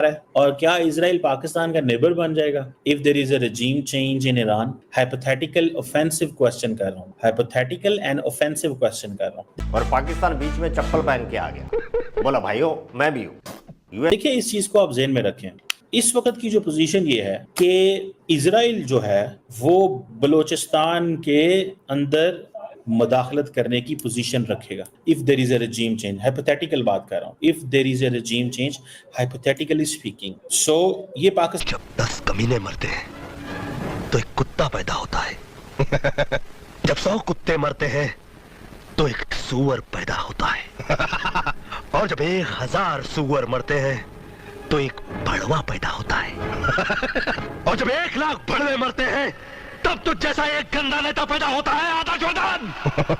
है और क्या इसराइल पाकिस्तान का नेबर बन जाएगा if there is a regime change in Iran? Hypothetical offensive question कर रहा हूँ, हाइपोथेटिकल एंड ऑफेंसिव क्वेश्चन कर रहा हूँ। और पाकिस्तान बीच में चप्पल पहन के आ गया, बोला भाइयों मैं भी हूँ। देखिए इस चीज को आप जेहन में रखें, इस वक्त की जो पोजीशन ये है कि इसराइल जो है वो बलोचिस्तान के अंदर मुदाखलत करने की पोजीशन रखेगा if there is a regime change। Hypothetical बात कर रहा हूँ, if there is a regime change hypothetically speaking. So ये पाकिस्तान जब 10 कमीने मरते हैं तो एक कुत्ता पैदा होता है जब 100 कुत्ते मरते हैं तो एक सूअर पैदा होता है और जब 1000 सूअर मरते हैं तो एक बड़वा पैदा होता है और जब 1 लाख बड़वे मरते हैं तब तो जैसा एक गंदा नेता पैदा होता है आधा जोदान।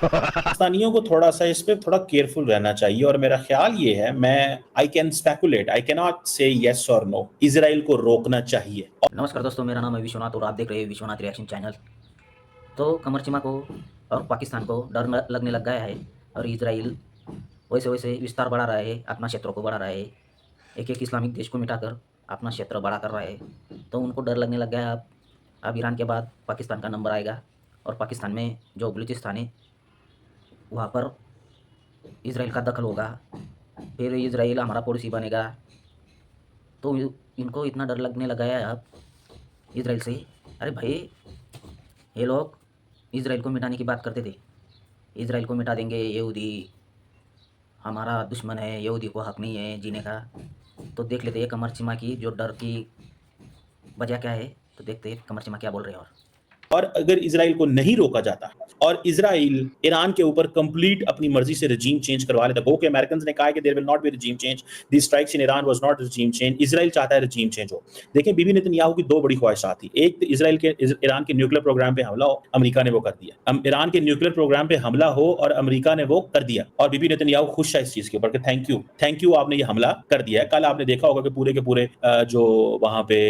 पाकिस्तानियों को थोड़ा सा इस पे थोड़ा केयरफुल रहना चाहिए और मेरा ख्याल ये है, मैं I can speculate, I can not से यस और नो, इसराइल को रोकना चाहिए। नमस्कार दोस्तों, मेरा नाम है विश्वनाथ और आप देख रहे हैं विश्वनाथ रिएक्शन चैनल। तो कमर चिमा को और पाकिस्तान को डर लगने लग गया है और इसराइल वैसे वैसे विस्तार बढ़ा रहा है, अपना क्षेत्रों को बढ़ा रहा है, एक एक इस्लामिक देश को मिटाकर अपना क्षेत्र बड़ा कर रहा है। तो उनको डर लगने लग गया है अब ईरान के बाद पाकिस्तान का नंबर आएगा और पाकिस्तान में जो बलूचिस्तान है वहाँ पर इसराइल का दखल होगा, फिर इसराइल हमारा पड़ोसी बनेगा। तो इनको इतना डर लगने लगा है अब इसराइल से। अरे भाई, ये लोग इसराइल को मिटाने की बात करते थे, इसराइल को मिटा देंगे, यहूदी हमारा दुश्मन है, यहूदी को हक नहीं है जीने का। तो देख लेते हैं कमर चिमा की जो डर की वजह क्या है, तो देखते हैं कमर चिमा क्या बोल रहे हैं। और अगर इसराइल को नहीं रोका जाता और इसराइल ईरान के ऊपर कंप्लीट अपनी मर्जी से regime change करवा लेता, गो के अमेरिकन ने कहा है कि there will not be regime change, the strikes in Iran was not regime change, Israel चाहता है regime change हो। देखिए बीबी नेतन्याहू की दो बड़ी ख्वाहिशात थी, एक इसराइल के ईरान के न्यूक्लियर प्रोग्राम पे हमला हो, अमेरिका ने वो कर दिया। ईरान के न्यूक्लियर प्रोग्राम पे हमला हो और अमेरिका ने वो कर दिया और बीबी नेतन्याहू खुश है इस चीज के ऊपर कि थैंक यू आपने ये हमला कर दिया है। कल आपने देखा होगा कि पूरे के पूरे जो वहां पे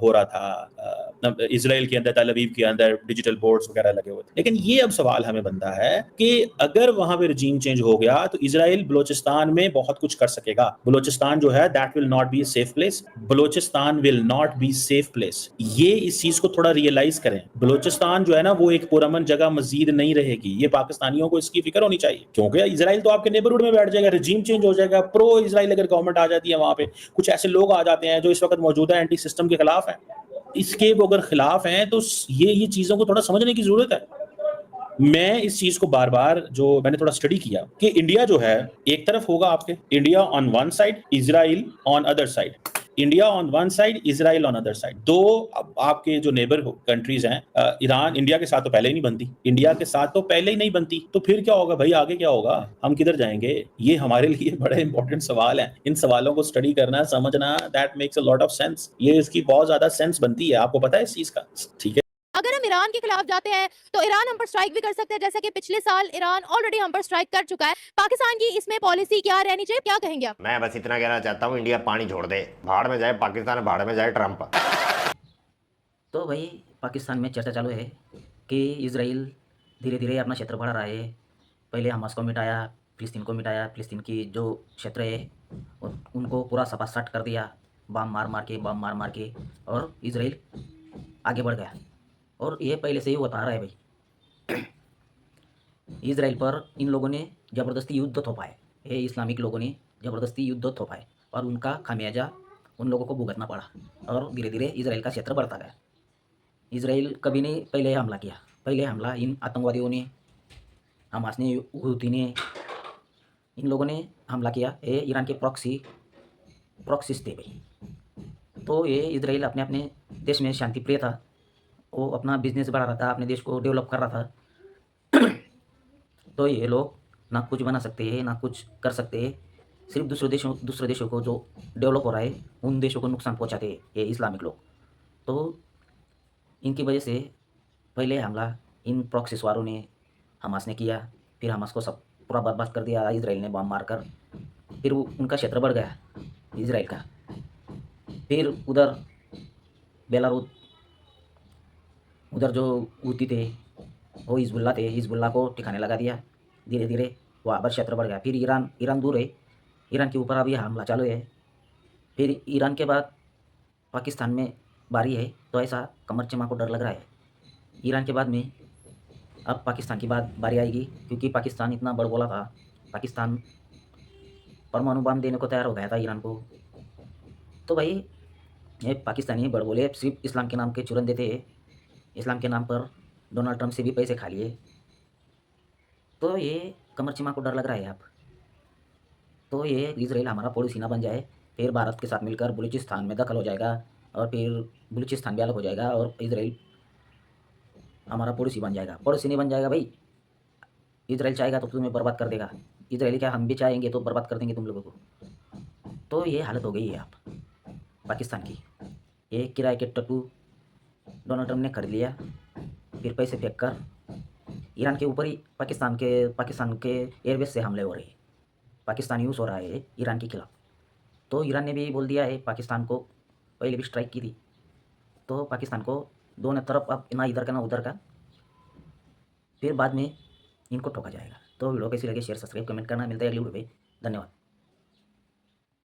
हो रहा था इसराइल के अंदर, तल अवीव के अंदर डिजिटल बोर्ड्स वगैरह लगे हुए थे। लेकिन ये अब सवाल हमें बनता है कि अगर वहां पे regime change हो गया तो इसराइल बलोचिस्तान में बहुत कुछ कर सकेगा। बलोचिस्तान जो है that will not be a safe place, Balochistan will not be safe place. ये इस चीज को थोड़ा रियलाइज करें। बलोचिस्तान जो है ना वो एक पुरअमन जगह मजीद नहीं रहेगी, ये पाकिस्तानियों को इसकी फिक्र होनी चाहिए, क्योंकि इसराइल तो आपके नेबरहुड में बैठ जाएगा, regime change हो जाएगा, प्रो इसराइल अगर गवर्नमेंट आ जाती है, वहां पे कुछ ऐसे लोग आ जाते हैं जो इस वक्त मौजूदा एंटी सिस्टम के खिलाफ है, इसके वो अगर खिलाफ हैं तो ये चीजों को थोड़ा समझने की जरूरत है। मैं इस चीज को बार बार जो मैंने थोड़ा स्टडी किया कि इंडिया जो है एक तरफ होगा आपके, India on one side, Israel on other side, India on one side, Israel on other side. दो आपके जो नेबर कंट्रीज हैं, ईरान इंडिया के साथ तो पहले ही नहीं बनती, इंडिया के साथ तो पहले ही नहीं बनती, तो फिर क्या होगा भाई, आगे क्या होगा, हम किधर जाएंगे? ये हमारे लिए बड़े इंपॉर्टेंट सवाल है। इन सवालों को स्टडी करना, समझना, that makes a lot of sense. ये इसकी बहुत ज्यादा सेंस बनती है, आपको पता है इस चीज का, ठीक है। अगर हम ईरान के खिलाफ जाते हैं तो ईरान हम पर स्ट्राइक भी कर सकते हैं, जैसा कि पिछले साल ईरान ऑलरेडी हम पर स्ट्राइक कर चुका है। पाकिस्तान की इसमें पॉलिसी क्या रहनी चाहिए, क्या कहेंगे आप? मैं बस इतना कहना चाहता हूँ, इंडिया पानी छोड़ दे, भाड़ में जाए पाकिस्तान, भाड़ में जाए ट्रंप। तो भाई पाकिस्तान में चर्चा चालू है कि इसराइल धीरे धीरे अपना क्षेत्र बढ़ा रहा है। पहले हमास को मिटाया, फिलिस्तीन को मिटाया, फिलिस्तीन की जो क्षेत्र है उनको पूरा सपाट कर दिया, बम मार मार के, और इसराइल आगे बढ़ गया। और ये पहले से ही बता रहा है भाई, इसराइल पर इन लोगों ने ज़बरदस्ती युद्ध थोपा है, ये इस्लामिक लोगों ने ज़बरदस्ती युद्ध थोपा है और उनका खामियाजा उन लोगों को भुगतना पड़ा और धीरे धीरे इसराइल का क्षेत्र बढ़ता गया। इसराइल कभी नहीं पहले हमला किया, पहले हमला इन आतंकवादियों ने, हमास ने, हुती ने, इन लोगों ने हमला किया। ये ईरान के प्रॉक्सीज थे भाई। तो ये इसराइल अपने अपने देश में शांति प्रिय था, वो अपना बिजनेस बढ़ा रहा था, अपने देश को डेवलप कर रहा था। तो ये लोग ना कुछ बना सकते हैं ना कुछ कर सकते हैं, सिर्फ दूसरे देशों को जो डेवलप हो रहा है उन देशों को नुकसान पहुंचाते हैं ये इस्लामिक लोग। तो इनकी वजह से पहले हमला इन प्रॉक्सी वारों ने, हमास ने किया, फिर हमास को सब पूरा बर्बाद कर दिया इसराइल ने बम मारकर। फिर उनका क्षेत्र बढ़ गया इसराइल का। फिर उधर बेलारूस, उधर जो हुती थे वो हिजबुल्ला थे, हिजबुल्ला को ठिकाने लगा दिया। धीरे धीरे वहाँ पर क्षेत्र बढ़ गया। फिर ईरान दूर है, ईरान के ऊपर अभी हमला चालू है। फिर ईरान के बाद पाकिस्तान में बारी है, तो ऐसा कमर चमा को डर लग रहा है। ईरान के बाद में अब पाकिस्तान की बारी आएगी, क्योंकि पाकिस्तान इतना बड़बोला था। पाकिस्तान परमाणु बम देने को तैयार हो गया था ईरान को। तो भाई ये पाकिस्तानी बड़बोले सिर्फ इस्लाम के नाम के चूरन देते हैं। इस्लाम के नाम पर डोनाल्ड ट्रंप से भी पैसे खा लिए। तो ये कमर चिमा को डर लग रहा है अब। तो ये इजराइल हमारा पड़ोसी ना बन जाए, फिर भारत के साथ मिलकर बलूचिस्तान में दखल हो जाएगा और फिर बलूचिस्तान भी अलग हो जाएगा और इजराइल हमारा पड़ोसी बन जाएगा। पड़ोसी नहीं बन जाएगा भाई, इजराइल चाहेगा तो तुम्हें बर्बाद कर देगा। इजराइल क्या, हम भी चाहेंगे तो बर्बाद कर देंगे तुम लोगों को। तो ये हालत हो गई है अब पाकिस्तान की। ये किराए के टट्टू डोनाल्ड ट्रंप ने खरीद लिया, फिर पैसे फेंक कर ईरान के ऊपर ही पाकिस्तान के एयरबेस से हमले हो रहे हैं। पाकिस्तान यूज़ हो रहा है ईरान के खिलाफ। तो ईरान ने भी बोल दिया है पाकिस्तान को, पहले भी स्ट्राइक की थी। तो पाकिस्तान को दोनों तरफ अब ना इधर का ना उधर का, फिर बाद में इनको ठोका जाएगा। तो वीडियो कैसी लगे शेयर सब्सक्राइब कमेंट करना। मिलता है अगली वीडियो पे। धन्यवाद।